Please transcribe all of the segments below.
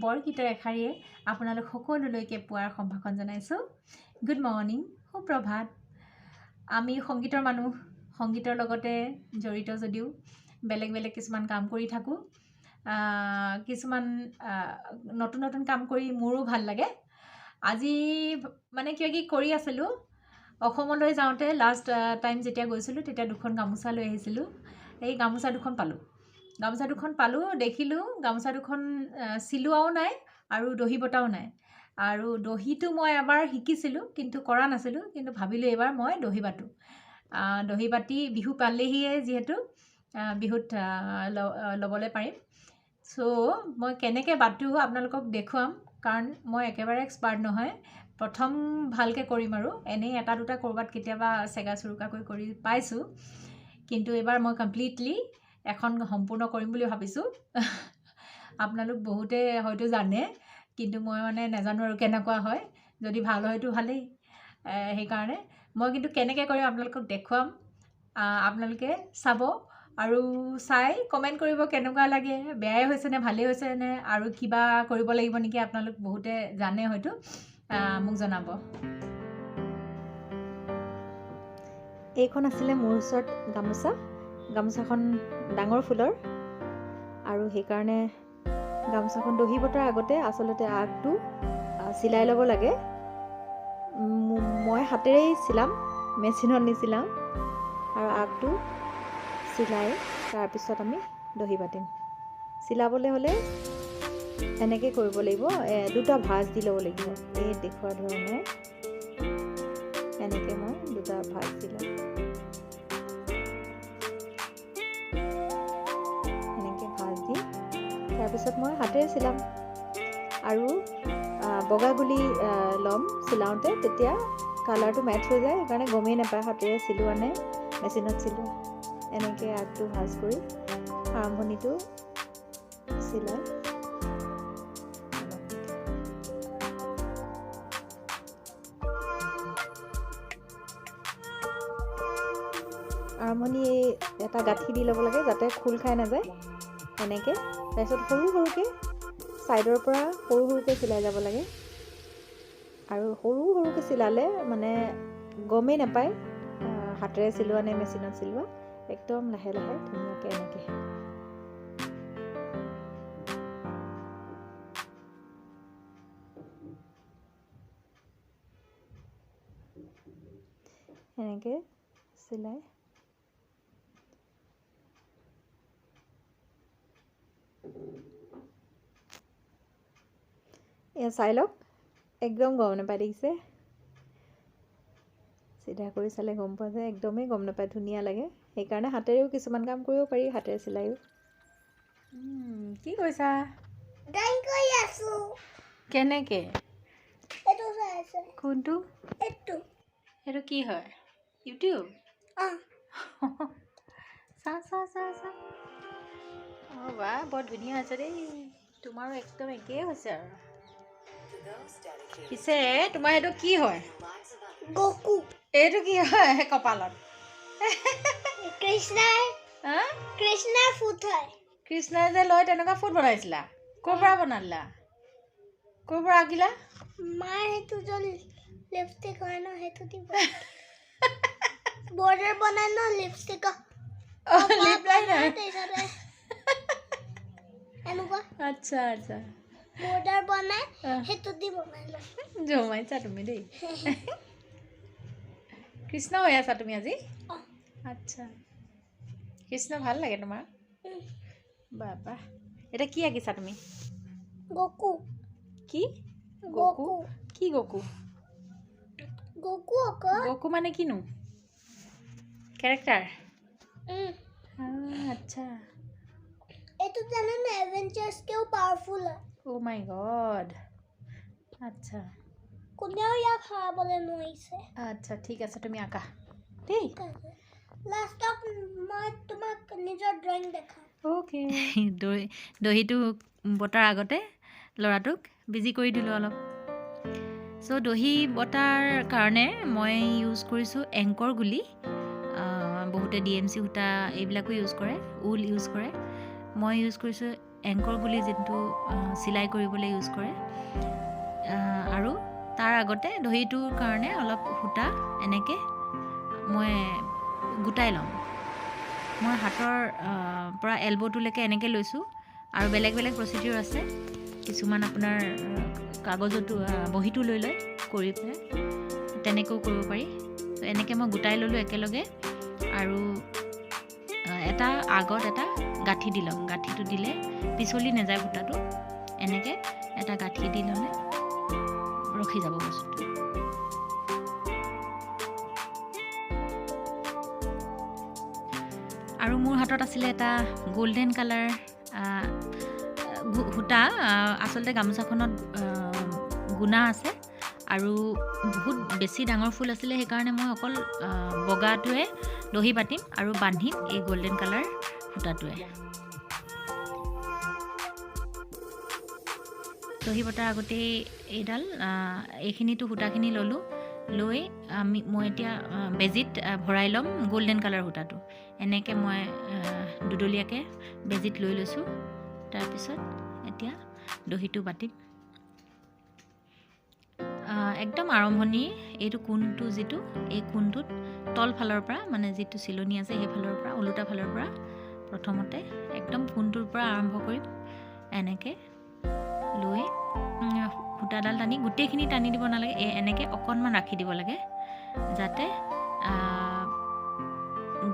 বৰগীতৰ এশাৰীয়ে আপোনালোক সকলোলৈকে পুৱাৰ সম্ভাষণ জনাইছোঁ। গুড মৰ্ণিং, সুপ্ৰভাত। আমি সংগীতৰ মানুহ, সংগীতৰ লগতে জড়িত যদিও বেলেগ বেলেগ কিছুমান কাম কৰি থাকোঁ। কিছুমান নতুন নতুন কাম কৰি মোৰো ভাল লাগে। আজি মানে কিবা কি কৰি আছিলোঁ। অসমলৈ যাওঁতে লাষ্ট টাইম যেতিয়া গৈছিলোঁ তেতিয়া 2খন গামোচা লৈ আহিছিলোঁ। এই গামোচা 2খন পালোঁ, দেখিলোঁ গামোচা 2খন চিলোৱাও নাই আৰু দহি বটাও নাই। আৰু দহিটো মই এবাৰ শিকিছিলোঁ কিন্তু কৰা নাছিলোঁ, কিন্তু ভাবিলোঁ এইবাৰ মই দহি বাটোঁ। দহি বাটি বিহু পালেহিয়ে যিহেতু বিহুত ল'বলৈ পাৰিম। চ' মই কেনেকৈ বাটোঁ আপোনালোকক দেখুৱাম, কাৰণ মই একেবাৰে এক্সপাৰ্ট নহয়। প্ৰথম ভালকৈ কৰিম আৰু এনেই এটা দুটা ক'ৰবাত কেতিয়াবা চেগা চুৰুকাকৈ কৰি পাইছোঁ, কিন্তু এইবাৰ মই কমপ্লিটলি এখন সম্পূৰ্ণ কৰিম বুলি ভাবিছোঁ। আপোনালোক বহুতে হয়তো জানে, কিন্তু মই মানে নাজানো আৰু কেনেকুৱা হয়। যদি ভাল হয়তো ভালেই। সেইকাৰণে মই কিন্তু কেনেকৈ কৰিম আপোনালোকক দেখুৱাম। আপোনালোকে চাব আৰু চাই কমেণ্ট কৰিব কেনেকুৱা লাগে, বেয়াই হৈছেনে ভালেই হৈছেনে আৰু কিবা কৰিব লাগিব নেকি। আপোনালোক বহুতে জানে হয়তো, মোক জনাব। এইখন আছিলে মোৰ ওচৰত গামোচাখন ডাঙৰ ফুলৰ, আৰু সেইকাৰণে গামোচাখন দহি বটাৰ আগতে আচলতে আগটো চিলাই ল'ব লাগে। মই হাতেৰেই চিলাম, মেচিনত নিচিলাওঁ। আৰু আগটো চিলাই তাৰপিছত আমি দহি বাটিম। চিলাবলৈ হ'লে এনেকৈ কৰিব লাগিব, দুটা ভাঁজ দি ল'ব লাগিব। এই দেখুওৱা ধৰণে এনেকৈ মই দুটা ভাঁজ দি ল'ম। এনেকৈ ভাঁজ দি তাৰপিছত মই হাতেৰে চিলাম আৰু বগা গুলি ল'ম চিলাওঁতে, তেতিয়া কালাৰটো মেটচ হৈ যায়। সেইকাৰণে গমেই নাপায় হাতেৰে চিলোৱা নে মেচিনত চিলোৱা। এনেকৈ আগটো ভাঁজ কৰি আৰম্ভণিটো চিলাই আৰম্ভণি এটা গাঁঠি দি ল'ব লাগে যাতে খোল খাই নাযায়। এনেকৈ তাৰপিছত সৰু সৰুকৈ ছাইডৰ পৰা সৰুকৈ চিলাই যাব লাগে। আৰু সৰুকৈ চিলালে মানে গমেই নাপায় হাতেৰে চিলোৱা নে মেচিনত চিলোৱা। একদম লাহে লাহে ধুনীয়াকৈ এনেকৈ চিলাই চাই লওক। একদম গম নাপায়, দেখিছে? চিধা কৰি চালে গম পোৱা যায়, একদমেই গম নাপায়, ধুনীয়া লাগে। সেইকাৰণে হাতেৰেও কিছুমান কাম কৰিব পাৰি, হাতেৰে চিলাইও। কি কৈছা? ড্ৰয়িং কৰি আছো। কেনেকৈ? এইটো চাই আছে। কোনটো? এইটো। সেইটো কি হয়? ইউটিউব? চা। বাহ, বৰ ধুনীয়া হৈছে দেই। তোমাৰো একদম একেই হৈছে আৰু। পিছে তোমাৰ এইটো কি হয়? গকু। এইটো কি হয় কপালত? কৃষ্ণাৰ ফুট হয়। কৃষ্ণই যে লয় তেনেকুৱা ফুট বনাইছিলা? ক'ৰ পৰা বনালা? ক'ৰ পৰা আঁকিলা? মাৰ সেইটো লিপষ্টিক হয় ন, সেইটো দিব বৰ্ডাৰ বনাই ন লিপষ্টিক। Lip liner? এনেকুৱা আচ্ছা বৰ্ডাৰ বনাই সেইটো দি বনাই লয়। জমাইছা তুমি দেই। কৃষ্ণ হৈ আছা তুমি আজি? আচ্ছা, কৃষ্ণ ভাল লাগে তোমাৰ? বাবা, এতিয়া কি আঁকিছা তুমি? গকু। কি গকু? কি গকু? গকু আকৌ। গকু মানে কিনো? কেৰেক্টাৰ? আচ্ছা। এইটো জানেনে এডভেঞ্চাৰ্ছকেও পাৱাৰফুল হয়। অ' মাই গড। আচ্ছা কোনেও ইয়াক হৰাবলৈ নোৱাৰিছে। আচ্ছা, ঠিক আছে, তুমি আঁকা দেই। লাষ্টত মই তোমাক নিজৰ ড্ৰয়িং দেখাম। অ'কে। দহিটো বটাৰ আগতে ল'ৰাটোক বিজি কৰি দিলোঁ অলপ। চ' দহি বটাৰ কাৰণে মই ইউজ কৰিছোঁ এংকৰ গুলি। বহুতে DMC সূতা এইবিলাকো ইউজ কৰে, ঊল ইউজ কৰে। মই ইউজ কৰিছোঁ এংকৰ বুলি যোনটো চিলাই কৰিবলৈ ইউজ কৰে আৰু তাৰ আগতে দহিটোৰ কাৰণে অলপ সূতা এনেকৈ মই গোটাই ল'ম মই হাতৰ পৰা এলব'টোলৈকে এনেকৈ লৈছোঁ আৰু বেলেগ বেলেগ প্ৰচিডিউৰ আছে কিছুমান আপোনাৰ কাগজতো বহীটো লৈ লয় কৰি পেলাই তেনেকৈও কৰিব পাৰি তো এনেকৈ মই গোটাই ল'লোঁ একেলগে আৰু এটা আগত এটা গাঁঠি দি ল'ম গাঁঠিটো দিলে পিছলি নাযায় সূতাটো এনেকৈ এটা গাঁঠি দি ল'লে ৰখি যাব বস্তুটো আৰু মোৰ হাতত আছিলে এটা গোল্ডেন কালাৰ সূতা আচলতে গামোচাখনত গুণা আছে আৰু বহুত বেছি ডাঙৰ ফুল আছিলে সেইকাৰণে মই অকল বগাটোৱে দহি পাতিম আৰু বান্ধিম এই গোল্ডেন কালাৰ সূতাটোৱে দহি বটাৰ আগতেই এইডাল এইখিনিতো সূতাখিনি ল'লোঁ লৈ মই এতিয়া বেজিত ভৰাই ল'ম গোল্ডেন কালাৰ সূতাটো এনেকৈ মই দুডলীয়াকৈ বেজিত লৈ লৈছোঁ তাৰপিছত এতিয়া দহিটো বাতিম একদম আৰম্ভণি এইটো কোণটো যিটো এই কোণটোত তল ফালৰ পৰা মানে যিটো চিলনি আছে সেইফালৰ পৰা ওলোটা ফালৰ পৰা প্ৰথমতে একদম কোণটোৰ পৰা আৰম্ভ কৰিম এনেকৈ লৈ সূতাডাল টানি গোটেইখিনি টানি দিব নালাগে এনেকৈ অকণমান ৰাখি দিব লাগে যাতে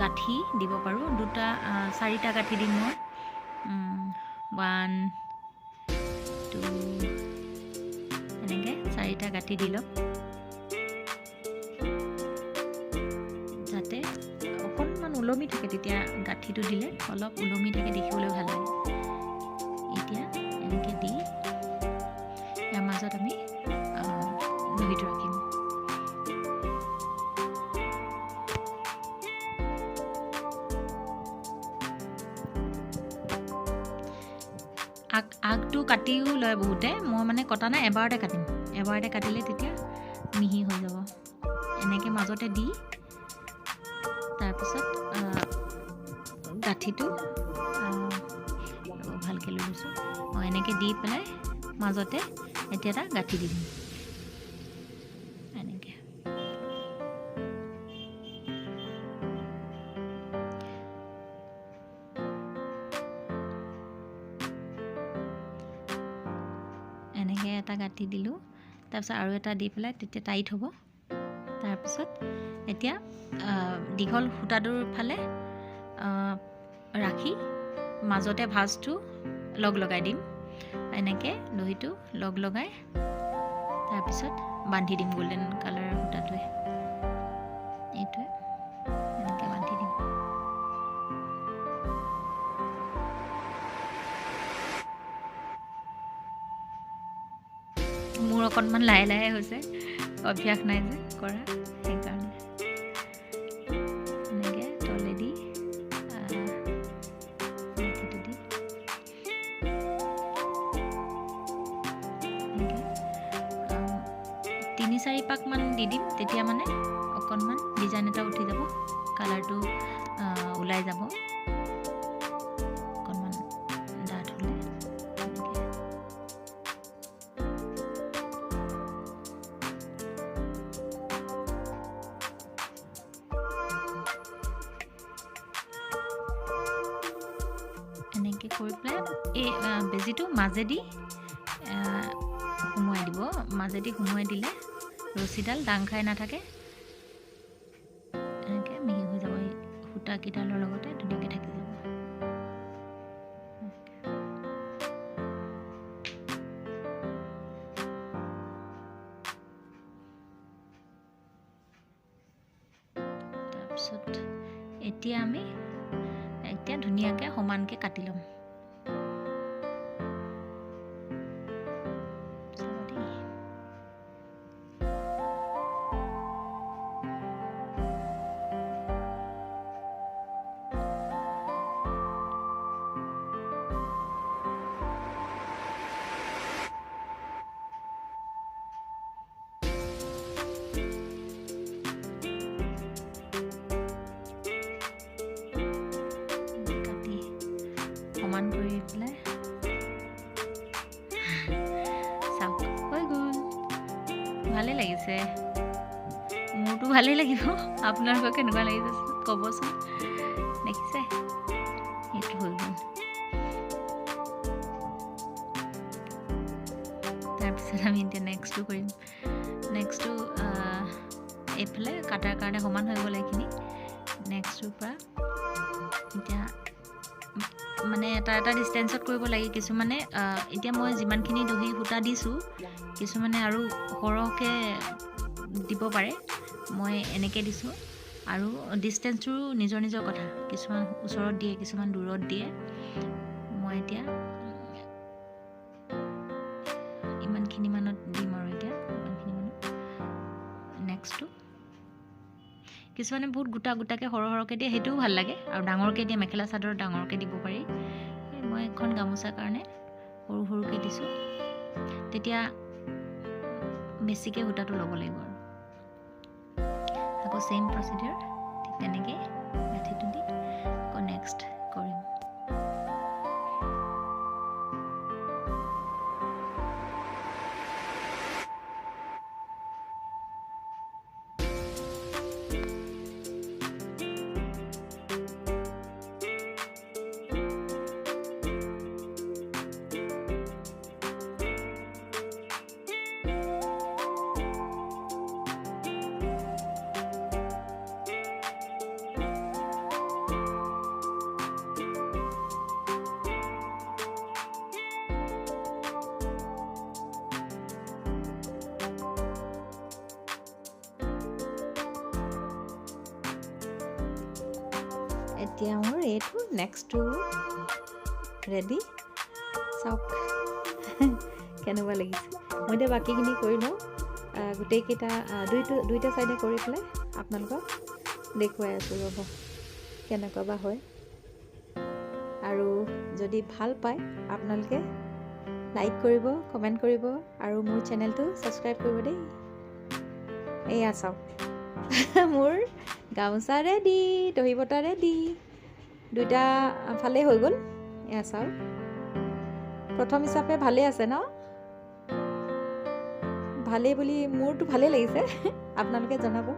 গাঁঠি দিব পাৰোঁ চাৰিটা গাঁঠি দিম মই 1 2 এনেকৈ চাৰিটা গাঁঠি দি লওক যাতে অকণমান ওলমি থাকে তেতিয়া গাঁঠিটো দিলে অলপ ওলমি থাকে দেখিবলৈ ভাল লাগে এতিয়া এনেকৈ দি ইয়াৰ মাজত আমি দহিটো ৰাখিম আগটো কাটিও লয় বহুতে মই মানে কটা নাই এবাৰতে কাটিম এবাৰতে কাটিলে তেতিয়া মিহি হৈ যাব এনেকৈ মাজতে দি তাৰপিছত গাঁঠিটো ভালকৈ লৈ লৈছোঁ এনেকৈ দি পেলাই মাজতে এতিয়া এটা গাঁঠি দি দিম এনেকৈ এনেকৈ এটা গাঁঠি দিলোঁ তাৰপিছত আৰু এটা দি পেলাই তেতিয়া টাইট হ'ব তাৰপিছত এতিয়া দীঘল সূতাটোৰ ফালে ৰাখি মাজতে ভাঁজটো লগাই দিম এনেকৈ দহিটো লগাই তাৰপিছত বান্ধি দিম গোল্ডেন কালাৰৰ সূতাটোৱে এইটোৱে এনেকৈ বান্ধি দিম মোৰ অকণমান লাহে লাহে হৈছে অভ্যাস নাই যে কৰা সেইকাৰণে এনেকৈ তলেদি তিনি চাৰি পাকমান দি দিম তেতিয়া মানে অকণমান ডিজাইন এটা উঠি যাব কালাৰটো ওলাই যাব অকণমান ডাঠ হ'লে এনেকৈ কৰি পেলাই এই বেজিটো মাজেদি সোমোৱাই দিব মাজেদি সোমোৱাই দিলে ৰছীডাল দাং খাই নাথাকে এনেকৈ মিহি হৈ যাব এই সূতাকেইডালৰ লগতে ধুনীয়াকৈ থাকি যাব তাৰপিছত এতিয়া ধুনীয়াকৈ সমানকৈ কাটি ল'ম সমান কৰি পেলাই চাওক হৈ গ'ল ভালেই লাগিছে মোৰতো ভালেই লাগিব আপোনালোকৰ কেনেকুৱা লাগিছে ক'বচোন দেখিছে সেইটো হৈ গ'ল তাৰপিছত আমি এতিয়া নেক্সটটো কৰিম নেক্সটটো এইফালে কাটাৰ কাৰণে সমান হৈ গ'ল এইখিনি নেক্সটটোৰ পৰা এতিয়া মানে এটা ডিষ্টেঞ্চত কৰিব লাগে কিছুমানে এতিয়া মই যিমানখিনি দহি সূতা দিছোঁ কিছুমানে আৰু সৰহকৈ দিব পাৰে মই এনেকৈ দিছোঁ আৰু ডিষ্টেঞ্চটো নিজৰ নিজৰ কথা কিছুমান ওচৰত দিয়ে কিছুমান দূৰত দিয়ে মই এতিয়া ইমানখিনি মানত দিম আৰু এতিয়া ইমানখিনি মানত নেক্সটটো কিছুমানে বহুত গোটাকৈ সৰহকৈ দিয়ে সেইটোও ভাল লাগে আৰু ডাঙৰকৈ দিয়ে মেখেলা চাদৰ ডাঙৰকৈ দিব পাৰি মই এখন গামোচাৰ কাৰণে সৰুকৈ দিছোঁ তেতিয়া বেছিকৈ সূতাটো ল'ব লাগিব আৰু আকৌ চেম প্ৰচিডিউৰ ঠিক তেনেকৈ গাঁঠিটো দি আকৌ নেক্সট কৰিম এতিয়া মোৰ এইটো নেক্সটটো ৰেডি চাওক কেনেকুৱা লাগিছে মই এতিয়া বাকীখিনি কৰি লওঁ গোটেইকেইটা দুইটা চাইডে কৰি পেলাই আপোনালোকক দেখুৱাই আছোঁ ৰ'ব কেনেকুৱা বা হয় আৰু যদি ভাল পায় আপোনালোকে লাইক কৰিব কমেণ্ট কৰিব আৰু মোৰ চেনেলটো ছাবস্ক্ৰাইব কৰিব দেই এয়া চাওক মোৰ গামোচা ৰেডি দহি বটা ৰেডি দুইটা ভালেই হৈ গ'ল এয়া চাওক প্ৰথম হিচাপে ভালেই আছে ন ভালেই বুলি মোৰতো ভালেই লাগিছে আপোনালোকে জনাব